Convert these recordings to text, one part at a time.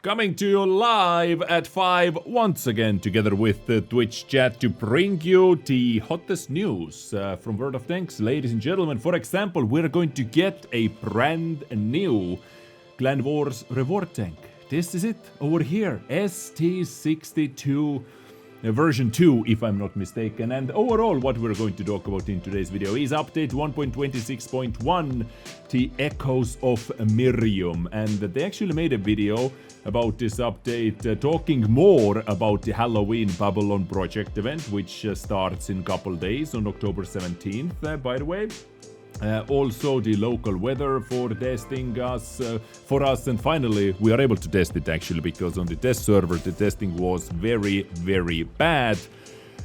Coming to you live at 5 once again together with the Twitch chat to bring you the hottest news from World of Tanks, ladies and gentlemen. For example, we're going to get a brand new Clan Wars reward tank. This is it over here, ST-62 version 2 if I'm not mistaken. And overall what we're going to talk about in today's video is update 1.26.1, the Echoes of Miriam. And they actually made a video about this update, talking more about the Halloween Babylon project event, which starts in a couple days on October 17th, by the way. Also the local weather for testing for us, and finally we are able to test it actually, because on the test server the testing was very bad.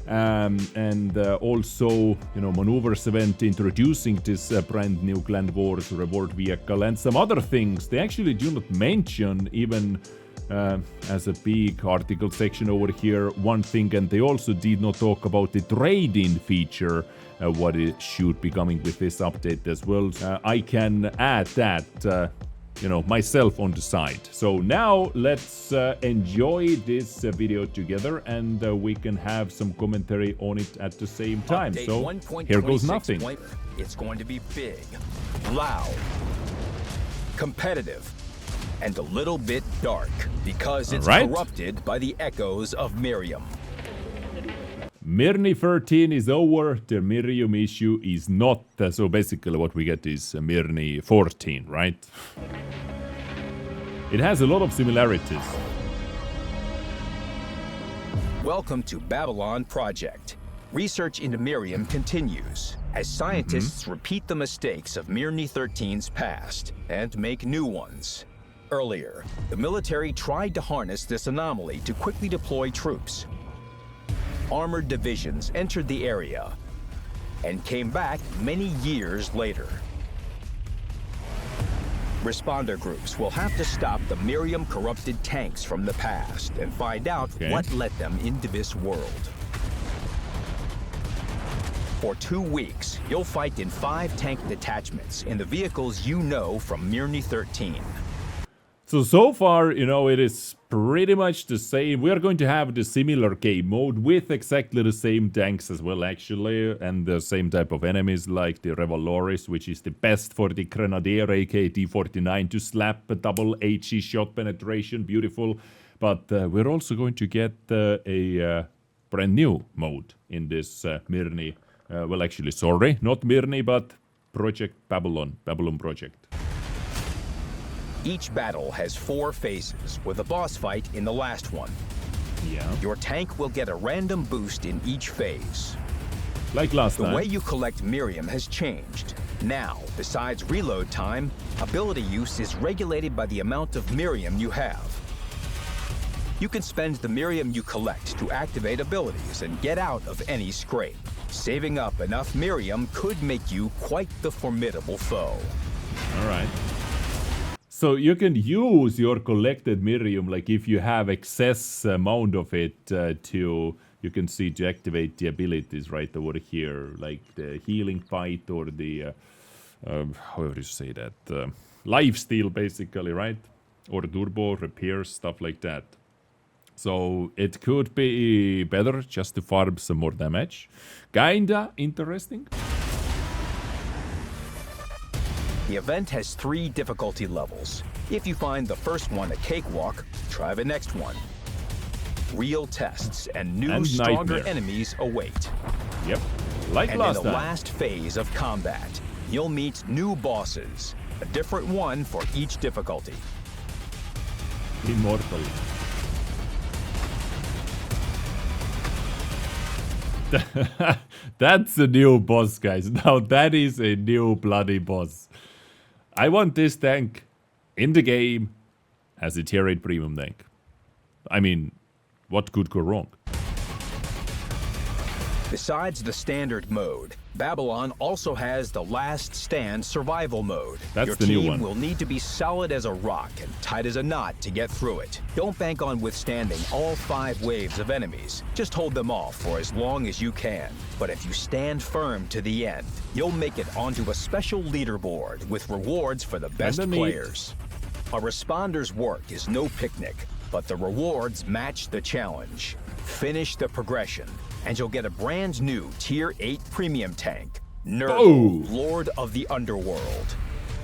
And also, you know, maneuvers event introducing this brand new Clan Wars reward vehicle and some other things. They actually do not mention even as a big article section over here one thing, and they also did not talk about the trade-in feature, what it should be coming with this update as well. I can add that you know, myself on the side. So now let's enjoy this video together, and we can have some commentary on it at the same time. Update So here goes nothing. It's going to be big, loud, competitive, and a little bit dark, because it's corrupted by the echoes of Miriam. Mirny 13 is over, the Miriam issue is not. So basically what we get is Mirny 14, right? It has a lot of similarities. Welcome to Babylon Project. Research into Miriam continues as scientists repeat the mistakes of Mirny 13's past and make new ones. Earlier, the military tried to harness this anomaly to quickly deploy troops. Armored divisions entered the area and came back many years later. Responder groups will have to stop the Miriam corrupted tanks from the past and find out what led them into this world. For 2 weeks, you'll fight in 5 tank detachments in the vehicles you know from Mirny 13. So far, you know, it is pretty much the same. We are going to have the similar game mode with exactly the same tanks as well, actually, and the same type of enemies like the Revaloris, which is the best for the Grenadier AK-T49 to slap a double HE shot penetration, beautiful. But we're also going to get a brand new mode in this Mirny. Well, actually, sorry, not Mirny, but Project Babylon Project. Each battle has 4 phases, with a boss fight in the last one. Yeah. Your tank will get a random boost in each phase. Like last time. The way you collect Miriam has changed. Now, besides reload time, ability use is regulated by the amount of Miriam you have. You can spend the Miriam you collect to activate abilities and get out of any scrape. Saving up enough Miriam could make you quite the formidable foe. All right. So you can use your collected Miriam, like if you have excess amount of it, you can see to activate the abilities right over here, like the healing fight or the, how would you say that, lifesteal basically, right? Or turbo repairs, stuff like that. So it could be better just to farm some more damage. Kinda interesting. The event has 3 difficulty levels. If you find the first one a cakewalk, try the next one. Real tests and new stronger enemies await. Yep, like last time. And in the last phase of combat, you'll meet new bosses, a different one for each difficulty. Immortal. That's a new boss, guys. Now that is a new bloody boss. I want this tank in the game as a tier 8 premium tank. I mean, what could go wrong? Besides the standard mode, Babylon also has the Last Stand survival mode. That's the new one. Your team will need to be solid as a rock and tight as a knot to get through it. Don't bank on withstanding all 5 waves of enemies. Just hold them off for as long as you can. But if you stand firm to the end, you'll make it onto a special leaderboard with rewards for the best players. A responder's work is no picnic, but the rewards match the challenge. Finish the progression, and you'll get a brand new Tier 8 premium tank, Nurgle, Lord of the Underworld.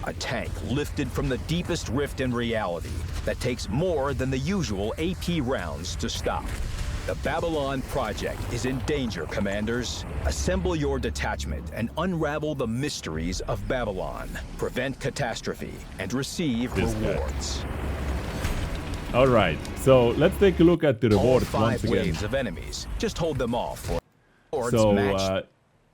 A tank lifted from the deepest rift in reality that takes more than the usual AP rounds to stop. The Babylon Project is in danger, Commanders. Assemble your detachment and unravel the mysteries of Babylon. Prevent catastrophe and receive rewards. All right, so let's take a look at the rewards All once five again. waves of enemies. Just hold them off for rewards So match.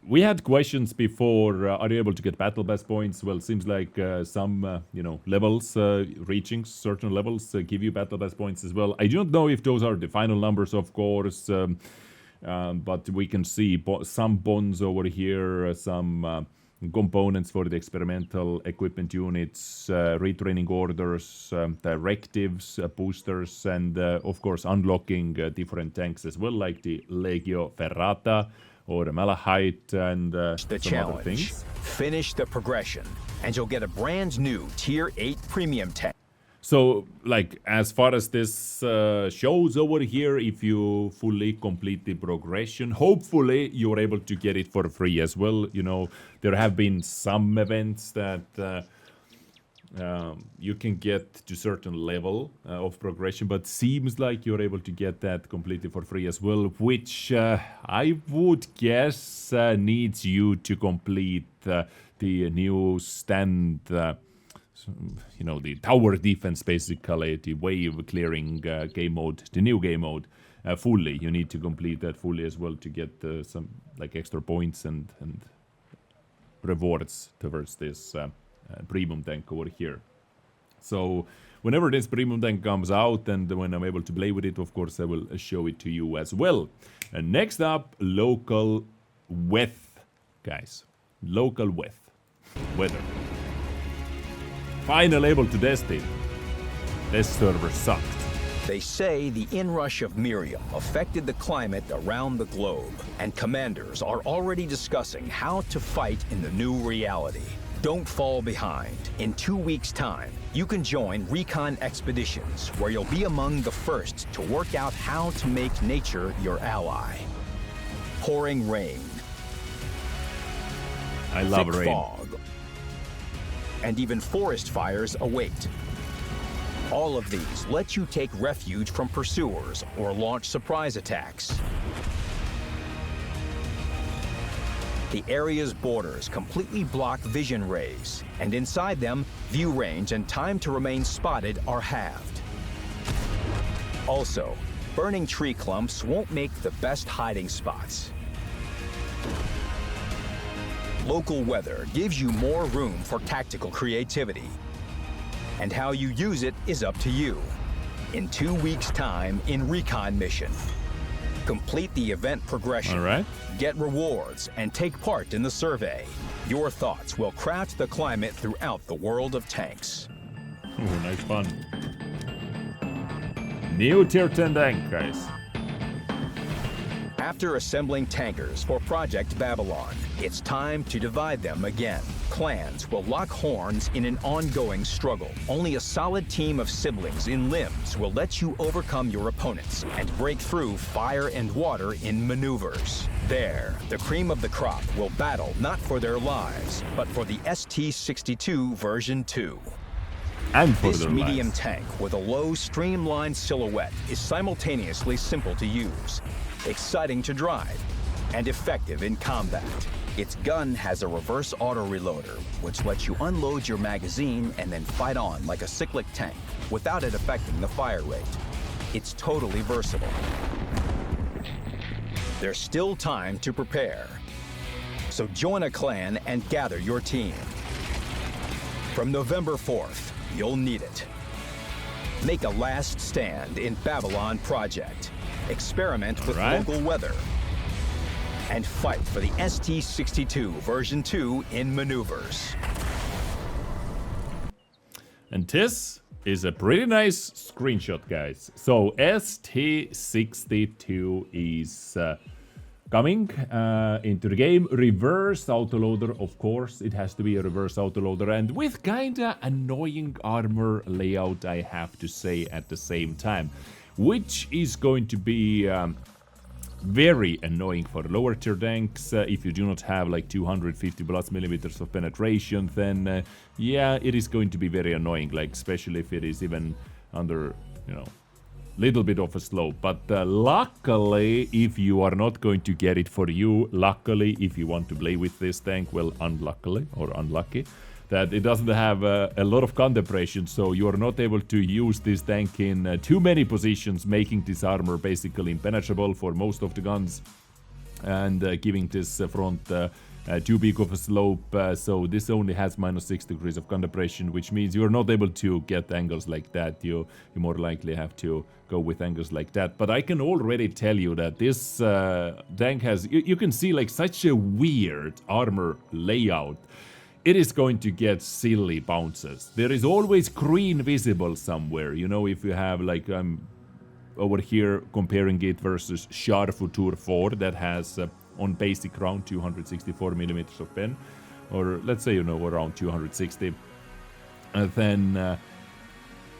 we had questions before. Are you able to get battle pass points? Well, it seems like some levels, reaching certain levels, give you battle pass points as well. I do not know if those are the final numbers, of course, but we can see some bonds over here, some components for the experimental equipment units, retraining orders, directives, boosters, and of course unlocking different tanks as well, like the Legio Ferrata or the Malachite and some other things. Finish the progression, and you'll get a brand new Tier 8 premium tank. So, like, as far as this shows over here, if you fully complete the progression, hopefully you're able to get it for free as well. You know, there have been some events that you can get to certain level of progression, but seems like you're able to get that completely for free as well, which I would guess needs you to complete the new stand... the tower defense, basically, the wave clearing game mode, the new game mode, fully. You need to complete that fully as well to get some like extra points and rewards towards this premium tank over here. So whenever this premium tank comes out and when I'm able to play with it, of course, I will show it to you as well. And next up, local width, guys. Local width. Weather. Finally able to test it. This server sucked. They say the inrush of Miriam affected the climate around the globe, and commanders are already discussing how to fight in the new reality. Don't fall behind. In 2 weeks' time, you can join recon expeditions where you'll be among the first to work out how to make nature your ally. Pouring rain. I love thick rain. Fog. And even forest fires await. All of these let you take refuge from pursuers or launch surprise attacks. The area's borders completely block vision rays, and inside them, view range and time to remain spotted are halved. Also, burning tree clumps won't make the best hiding spots. Local weather gives you more room for tactical creativity. And how you use it is up to you. In 2 weeks' time in Recon Mission. Complete the event progression. All right. Get rewards and take part in the survey. Your thoughts will craft the climate throughout the world of tanks. Ooh, nice fun. New tier 10 tank, guys. After assembling tankers for Project Babylon, it's time to divide them again. Clans will lock horns in an ongoing struggle. Only a solid team of siblings in limbs will let you overcome your opponents and break through fire and water in maneuvers. There, the cream of the crop will battle not for their lives, but for the ST-62 version 2. And for This their medium lives. tank with a low, streamlined silhouette is simultaneously simple to use, exciting to drive, and effective in combat. Its gun has a reverse auto-reloader, which lets you unload your magazine and then fight on like a cyclic tank without it affecting the fire rate. It's totally versatile. There's still time to prepare. So join a clan and gather your team. From November 4th, you'll need it. Make a last stand in Babylon Project. Experiment with local weather. And fight for the ST-62 version 2 in maneuvers. And this is a pretty nice screenshot, guys. So ST-62 is Coming into the game, reverse autoloader, of course, it has to be a reverse autoloader, and with kinda annoying armor layout, I have to say at the same time, which is going to be very annoying for lower tier tanks. If you do not have like 250 plus millimeters of penetration, then yeah, it is going to be very annoying, like especially if it is even under, you know, little bit of a slope. But luckily, if you are not going to get it for you, luckily, if you want to play with this tank, well, unluckily or unlucky, that it doesn't have a lot of gun depression, so you are not able to use this tank in too many positions, making this armor basically impenetrable for most of the guns, and giving this front too big of a slope, so this only has -6 degrees of gun depression, which means you're not able to get angles like that. You more likely have to go with angles like that. But I can already tell you that this tank has, you can see like such a weird armor layout. It is going to get silly bounces. There is always green visible somewhere, you know, if you have like, I'm over here comparing it versus Char Futur 4 that has on basic round 264 millimeters of pen, or let's say, you know, around 260, then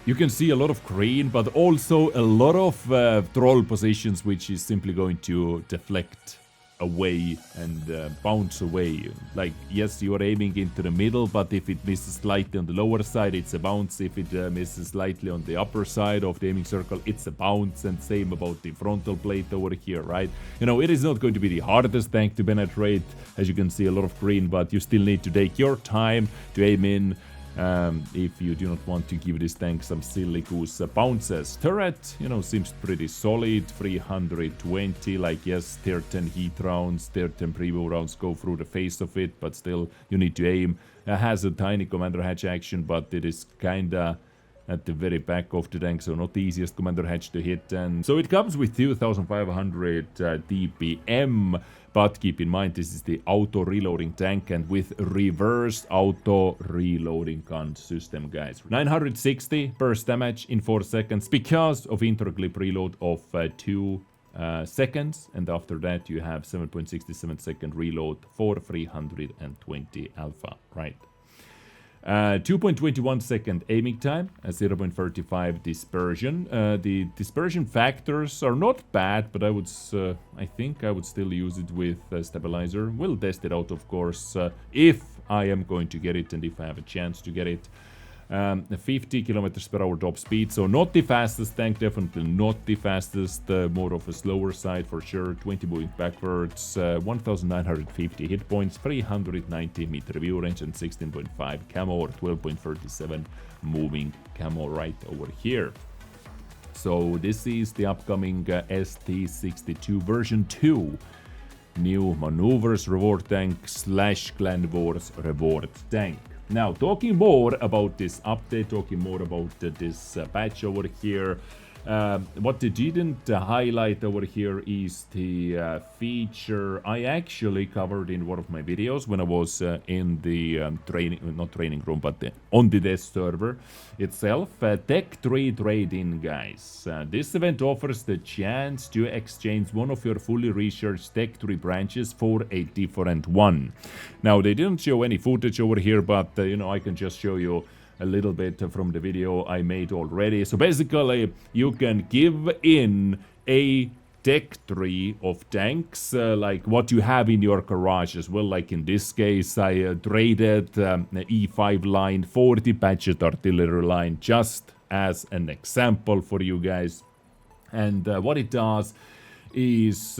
you can see a lot of green, but also a lot of troll positions, which is simply going to deflect away and bounce away. Like, yes, you are aiming into the middle, but if it misses slightly on the lower side, it's a bounce. If it misses slightly on the upper side of the aiming circle, it's a bounce. And same about the frontal plate over here, right? You know, it is not going to be the hardest tank to penetrate. As you can see, a lot of green, but you still need to take your time to aim in. If you do not want to give this tank some silly goose bounces. Turret, you know, seems pretty solid, 320, like, yes, tier 10 heat rounds, tier 10 preview rounds go through the face of it, but still, you need to aim. It has a tiny commander hatch action, but it is kinda at the very back of the tank, so not the easiest commander hatch to hit. And so it comes with 2500 DPM, but keep in mind this is the auto reloading tank and with reversed auto reloading gun system, guys. 960 burst damage in 4 seconds because of interclip reload of 2 seconds, and after that you have 7.67 second reload for 320 alpha, right? 2.21 second aiming time, 0.35 dispersion. The dispersion factors are not bad, but I think I would still use it with stabilizer. We'll test it out, of course, if I am going to get it and if I have a chance to get it. 50 kilometers per hour top speed, so not the fastest tank, definitely not the fastest, more of a slower side for sure. 20 moving backwards, 1950 hit points, 390 meter view range, and 16.5 camo or 12.37 moving camo right over here. So this is the upcoming ST-62 version 2. New maneuvers reward tank / Clan Wars reward tank. Now, talking more about this update, talking more about this patch over here, what they didn't highlight over here is the feature I actually covered in one of my videos when I was in the not training room, but on the desk server itself. Tech Tree Trade-In, guys. This event offers the chance to exchange one of your fully researched Tech Tree branches for a different one. Now, they didn't show any footage over here, but you know, I can just show you a little bit from the video I made already. So basically, you can give in a tech tree of tanks, like what you have in your garage as well. Like in this case, I traded the E5 line for the Patchet artillery line, just as an example for you guys. And what it does is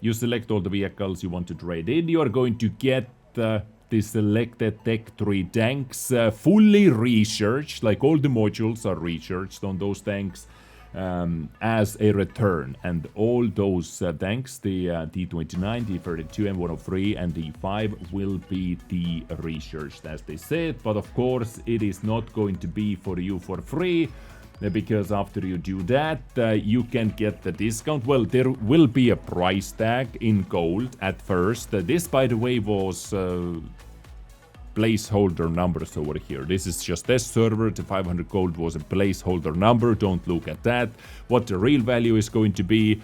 you select all the vehicles you want to trade in. You are going to get the selected tech tree tanks fully researched, like all the modules are researched on those tanks as a return. And all those tanks, the D29, D32, M103 and D5 will be de-researched as they said. But of course it is not going to be for you for free, because after you do that, you can get the discount. Well, there will be a price tag in gold at first. This, by the way, was placeholder numbers over here. This is just test server. The 500 gold was a placeholder number. Don't look at that. What the real value is going to be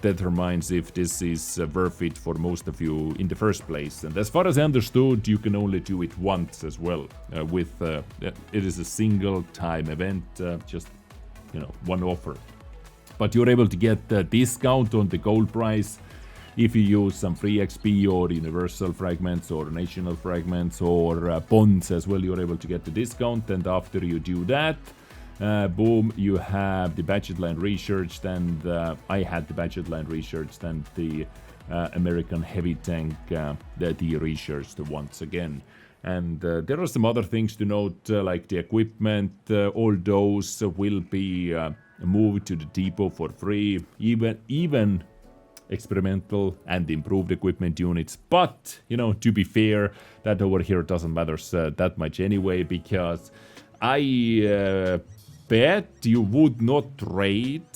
determines if this is worth it for most of you in the first place. And as far as I understood, you can only do it once as well. It is a single time event, just one offer. But you're able to get a discount on the gold price if you use some free XP or universal fragments or national fragments or bonds as well. You're able to get the discount, and after you do that, boom, you have the budget line researched, and I had the budget line researched, and the American heavy tank the researched once again. And there are some other things to note, like the equipment. All those will be moved to the depot for free, even experimental and improved equipment units. But to be fair, that over here doesn't matter that much anyway, because I bet you would not trade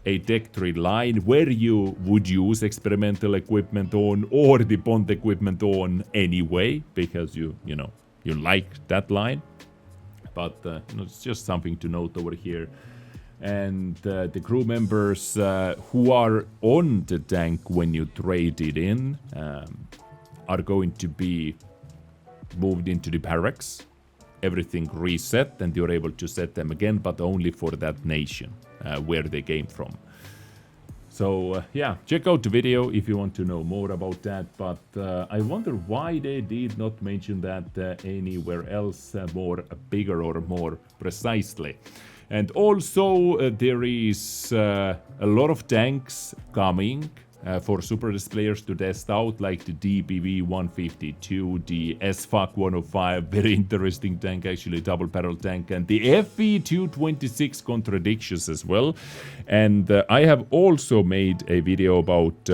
a Tech 3 line where you would use experimental equipment on or the bond equipment on anyway, because you like that line. But it's just something to note over here. And the crew members who are on the tank when you trade it in are going to be moved into the barracks. Everything reset, and you're able to set them again, but only for that nation where they came from. So yeah, check out the video if you want to know more about that. But I wonder why they did not mention that anywhere else more bigger or more precisely. And also there is a lot of tanks coming for Supertest players to test out, like the DBV 152, the SFAC 105, very interesting tank, actually, double barrel tank, and the FV226 Contradictious as well. And I have also made a video about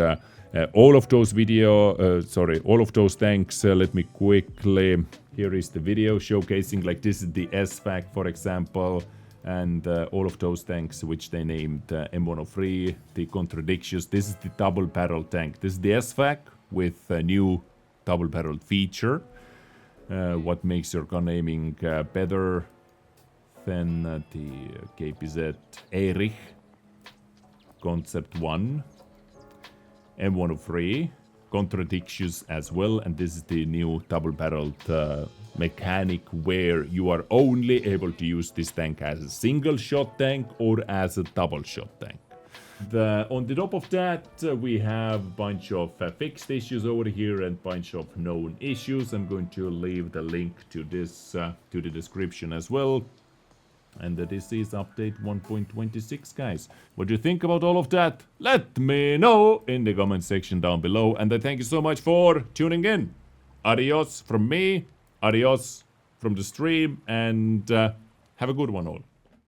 all of those tanks. Let me quickly, here is the video showcasing, like this is the SFAC, for example, and all of those tanks which they named M103, the Contradictious. This is the double barrel tank. This is the SFAC with a new double barrel feature. What makes your gun aiming better than the KPZ Erich Konzept I, M103, Contradictious as well, and this is the new double-barreled mechanic where you are only able to use this tank as a single shot tank or as a double shot tank. On the top of that, we have a bunch of fixed issues over here and a bunch of known issues. I'm going to leave the link to this to the description as well. And this is update 1.26, guys. What do you think about all of that? Let me know in the comment section down below. And I thank you so much for tuning in. Adios from me. Adios from the stream. And have a good one all.